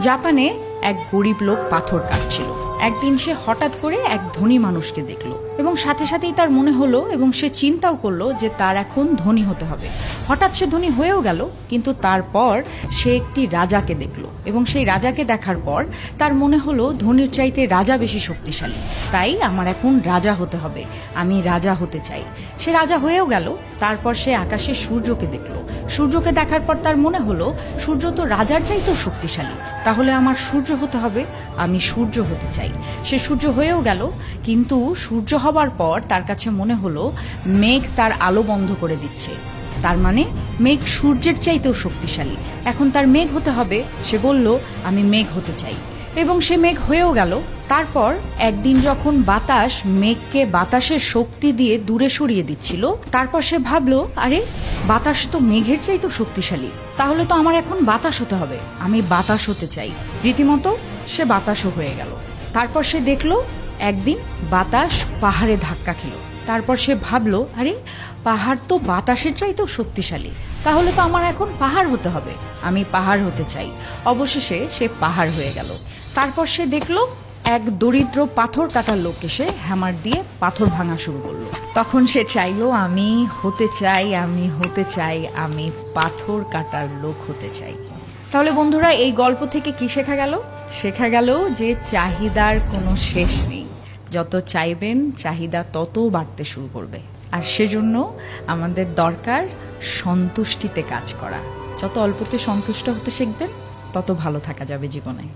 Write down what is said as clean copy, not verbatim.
জাপানে এক গরিব লোক পাথর কাটছিল। একদিন সে হঠাৎ করে এক ধনী মানুষকে দেখলো এবং সাথে সাথেই তার মনে হলো এবং সে চিন্তাও করলো যে তার এখন ধনী হতে হবে। হঠাৎ সে ধনী হয়েও গেল, কিন্তু তারপর সে একটি রাজাকে দেখলো এবং সেই রাজাকে দেখার পর তার মনে হলো ধনীর চাইতে রাজা বেশি শক্তিশালী, তাই আমার এখন রাজা হতে হবে, আমি রাজা হতে চাই। সে রাজা হয়েও গেল। তারপর সে আকাশে সূর্যকে দেখলো। সূর্যকে দেখার পর তার মনে হলো সূর্য তো রাজার চাইতেও শক্তিশালী, তাহলে আমার সূর্য হতে হবে, আমি সূর্য হতে চাই। সে সূর্য হয়েও গেল, কিন্তু সূর্য হবার পর তার কাছে মনে হলো মেঘ তার আলো বন্ধ করে দিচ্ছে, তার মানে মেঘ সূর্যের চাইতেও শক্তিশালী, এখন তার মেঘ হতে হবে। সে বলল আমি মেঘ হতে চাই এবং সে মেঘ হয়েও গেল। তারপর একদিন যখন বাতাস মেঘকে বাতাসের শক্তি দিয়ে দূরে সরিয়ে দিচ্ছিল, তারপর সে ভাবলো আরে বাতাস তো মেঘের চাইতেও শক্তিশালী, তাহলে তো আমার এখন বাতাস হতে হবে, আমি বাতাস হতে চাই। রীতিমতো সে বাতাসও হয়ে গেল। তারপর সে দেখলো একদিন বাতাস পাহাড়ে ধাক্কা খেল। তারপর সে ভাবলো আরে পাহাড় তো বাতাসের চাইতেও শক্তিশালী, তাহলে তো আমার এখন পাহাড় হতে হবে, আমি পাহাড় হতে চাই। অবশেষে সে পাহাড় হয়ে গেল। তারপর সে দেখলো এক দরিদ্র পাথর কাটার লোক এসে হ্যামার দিয়ে পাথর ভাঙা শুরু করলো। তখন সে চাইলো আমি হতে চাই, আমি হতে চাই, আমি পাথর কাটার লোক হতে চাই। তাহলে বন্ধুরা, এই গল্প থেকে কি শেখা গেল? শেখা গেল যে চাহিদার কোনো শেষ নেই, যত চাইবেন চাহিদা তত বাড়তে শুরু করবে। আর সেজন্য আমাদের দরকার সন্তুষ্টিতে কাজ করা। যত অল্পতে সন্তুষ্ট হতে শিখবেন তত ভালো থাকা যাবে জীবনে।